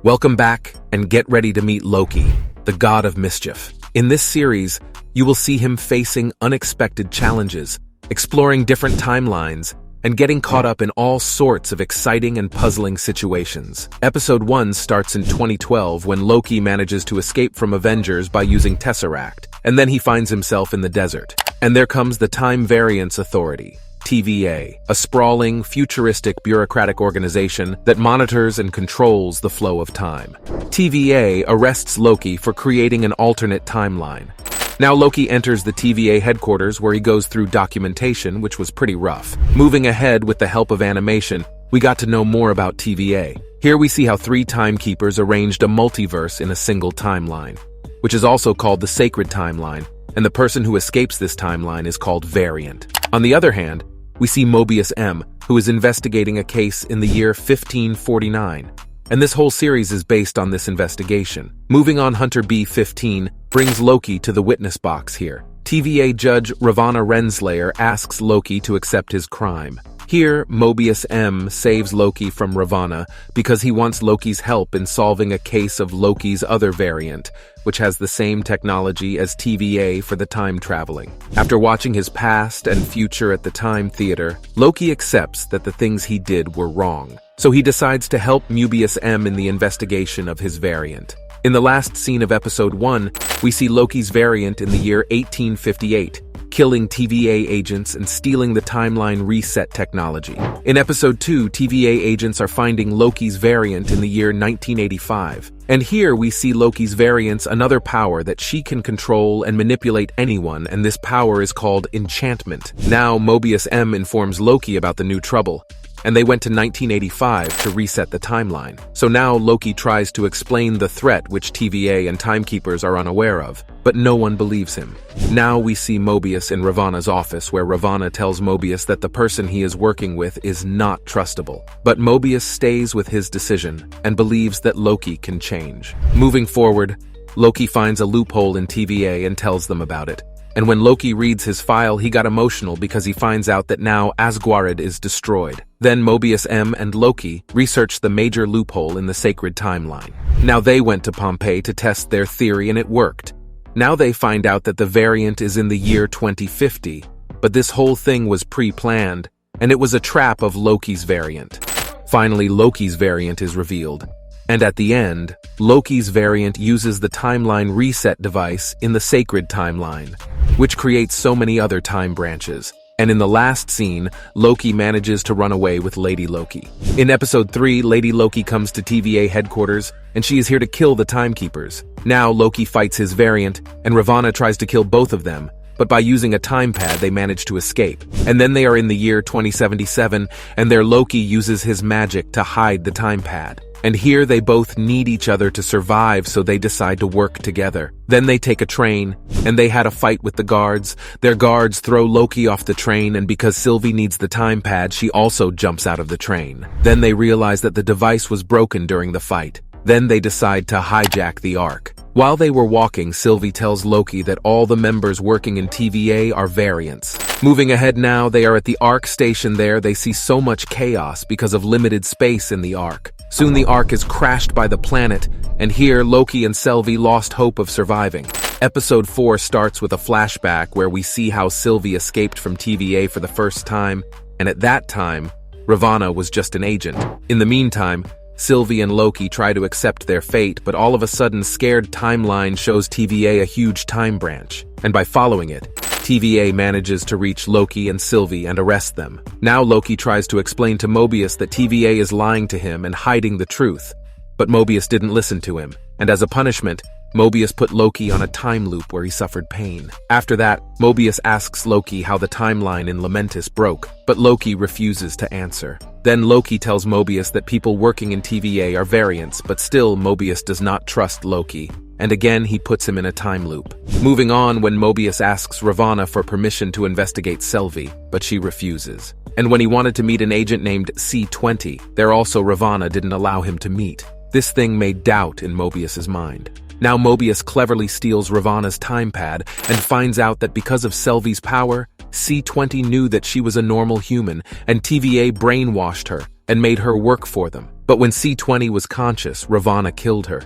Welcome back, and get ready to meet Loki, the God of Mischief. In this series, you will see him facing unexpected challenges, exploring different timelines, and getting caught up in all sorts of exciting and puzzling situations. Episode 1 starts in 2012 when Loki manages to escape from Avengers by using Tesseract, and then he finds himself in the desert. And there comes the Variance Authority, TVA, a sprawling, futuristic bureaucratic organization that monitors and controls the flow of time. TVA arrests Loki for creating an alternate timeline. Now Loki enters the TVA headquarters where he goes through documentation, which was pretty rough. Moving ahead with the help of animation, we got to know more about TVA. Here we see how 3 timekeepers arranged a multiverse in a single timeline, which is also called the sacred timeline, and the person who escapes this timeline is called Variant. On the other hand, we see Mobius M, who is investigating a case in the year 1549. And this whole series is based on this investigation. Moving on, Hunter B-15 brings Loki to the witness box here. TVA Judge Ravana Renslayer asks Loki to accept his crime. Here, Mobius M saves Loki from Ravana because he wants Loki's help in solving a case of Loki's other variant, which has the same technology as TVA for the time traveling. After watching his past and future at the Time Theater, Loki accepts that the things he did were wrong. So he decides to help Mobius M in the investigation of his variant. In the last scene of episode 1, we see Loki's variant in the year 1858, killing TVA agents and stealing the timeline reset technology. In episode 2, TVA agents are finding Loki's variant in the year 1985. And here we see Loki's variant's another power that she can control and manipulate anyone, and this power is called enchantment. Now Mobius M informs Loki about the new trouble, and they went to 1985 to reset the timeline. So now Loki tries to explain the threat which TVA and timekeepers are unaware of, but no one believes him. Now we see Mobius in Ravana's office, where Ravana tells Mobius that the person he is working with is not trustable. But Mobius stays with his decision and believes that Loki can change. Moving forward, Loki finds a loophole in TVA and tells them about it. And when Loki reads his file, he got emotional because he finds out that now Asgard is destroyed. Then Mobius M and Loki research the major loophole in the sacred timeline. Now they went to Pompeii to test their theory, and it worked. Now they find out that the variant is in the year 2050, but this whole thing was pre-planned, and it was a trap of Loki's variant. Finally, Loki's variant is revealed. And at the end, Loki's variant uses the timeline reset device in the sacred timeline, which creates so many other time branches. And in the last scene, Loki manages to run away with Lady Loki. In episode 3, Lady Loki comes to TVA headquarters, and she is here to kill the timekeepers. Now Loki fights his variant, and Ravana tries to kill both of them, but by using a time pad they manage to escape. And then they are in the year 2077, and there Loki uses his magic to hide the time pad. And here they both need each other to survive, so they decide to work together. Then they take a train, and they had a fight with the guards. Their guards throw Loki off the train, and because Sylvie needs the time pad, she also jumps out of the train. Then they realize that the device was broken during the fight. Then they decide to hijack the Ark. While they were walking, Sylvie tells Loki that all the members working in TVA are variants. Moving ahead now, they are at the Ark station. There they see so much chaos because of limited space in the Ark. Soon the Ark is crashed by the planet, and here Loki and Sylvie lost hope of surviving. Episode 4 starts with a flashback where we see how Sylvie escaped from TVA for the first time, and at that time, Ravana was just an agent. In the meantime, Sylvie and Loki try to accept their fate, but all of a sudden Scared Timeline shows TVA a huge time branch, and by following it, TVA manages to reach Loki and Sylvie and arrest them. Now Loki tries to explain to Mobius that TVA is lying to him and hiding the truth, but Mobius didn't listen to him, and as a punishment, Mobius put Loki on a time loop where he suffered pain. After that, Mobius asks Loki how the timeline in Lamentis broke, but Loki refuses to answer. Then Loki tells Mobius that people working in TVA are variants, but still Mobius does not trust Loki, and again he puts him in a time loop. Moving on, when Mobius asks Ravana for permission to investigate Sylvie, but she refuses. And when he wanted to meet an agent named C20, there also Ravana didn't allow him to meet. This thing made doubt in Mobius's mind. Now Mobius cleverly steals Ravana's time pad and finds out that because of Sylvie's power, C20 knew that she was a normal human, and TVA brainwashed her and made her work for them. But when C20 was conscious, Ravana killed her.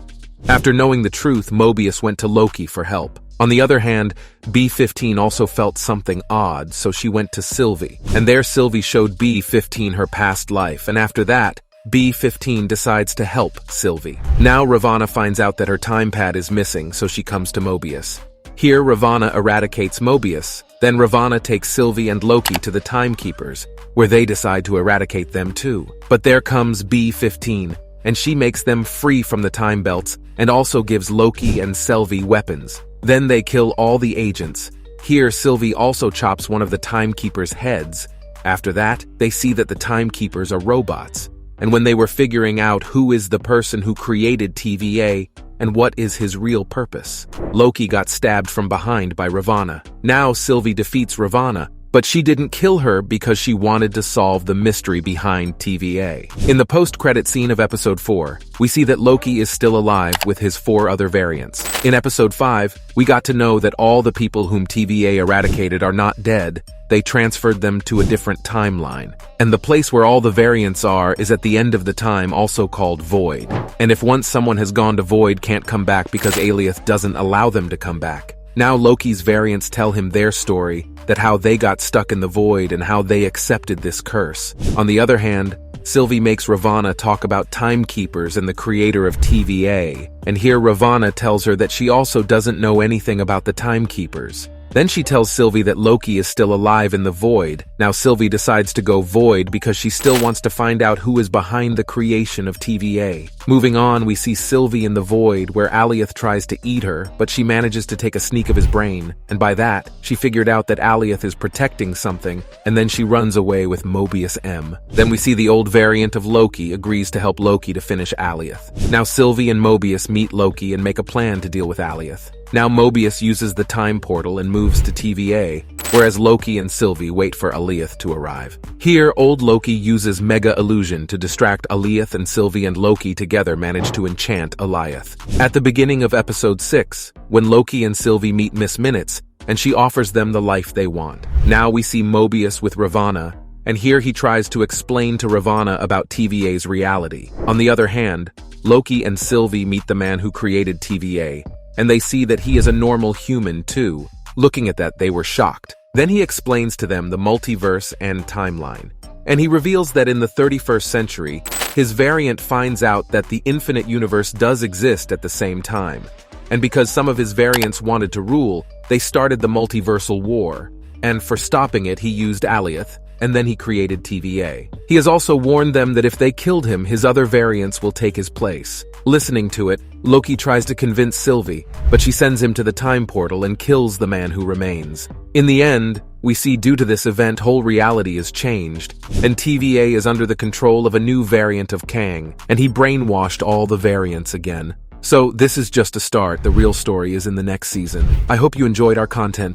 After knowing the truth, Mobius went to Loki for help. On the other hand, B15 also felt something odd, so she went to Sylvie. And there Sylvie showed B15 her past life, and after that, B15 decides to help Sylvie. Now Ravana finds out that her time pad is missing, so she comes to Mobius. Here Ravana eradicates Mobius. Then Ravana takes Sylvie and Loki to the Timekeepers, where they decide to eradicate them too. But there comes B15, and she makes them free from the time belts and also gives Loki and Sylvie weapons. Then they kill all the agents. Here Sylvie also chops one of the Timekeepers' heads. After that, they see that the Timekeepers are robots. And when they were figuring out who is the person who created TVA and what is his real purpose, Loki got stabbed from behind by Ravana. Now Sylvie defeats Ravana, but she didn't kill her because she wanted to solve the mystery behind TVA. In the post-credit scene of episode 4, we see that Loki is still alive with his 4 other variants. In episode 5, we got to know that all the people whom TVA eradicated are not dead. They transferred them to a different timeline. And the place where all the variants are is at the end of the time, also called Void. And if once someone has gone to Void, can't come back because Alioth doesn't allow them to come back. Now Loki's variants tell him their story, that how they got stuck in the Void and how they accepted this curse. On the other hand, Sylvie makes Ravana talk about Timekeepers and the creator of TVA. And here Ravana tells her that she also doesn't know anything about the Timekeepers. Then she tells Sylvie that Loki is still alive in the Void. Now Sylvie decides to go Void because she still wants to find out who is behind the creation of TVA. Moving on, we see Sylvie in the Void where Alioth tries to eat her, but she manages to take a sneak of his brain. And by that, she figured out that Alioth is protecting something, and then she runs away with Mobius M. Then we see the old variant of Loki agrees to help Loki to finish Alioth. Now Sylvie and Mobius meet Loki and make a plan to deal with Alioth. Now Mobius uses the time portal and moves to TVA, whereas Loki and Sylvie wait for Alioth to arrive. Here, old Loki uses Mega Illusion to distract Alioth, and Sylvie and Loki together manage to enchant Alioth. At the beginning of episode 6, when Loki and Sylvie meet Miss Minutes, and she offers them the life they want. Now we see Mobius with Ravana, and here he tries to explain to Ravana about TVA's reality. On the other hand, Loki and Sylvie meet the man who created TVA, and they see that he is a normal human too. Looking at that, they were shocked. Then he explains to them the multiverse and timeline. And he reveals that in the 31st century, his variant finds out that the infinite universe does exist at the same time. And because some of his variants wanted to rule, they started the multiversal war. And for stopping it, he used Alioth, and then he created TVA. He has also warned them that if they killed him, his other variants will take his place. Listening to it, Loki tries to convince Sylvie, but she sends him to the time portal and kills the man who remains. In the end, we see due to this event, whole reality is changed, and TVA is under the control of a new variant of Kang, and he brainwashed all the variants again. So this is just a start. The real story is in the next season. I hope you enjoyed our content.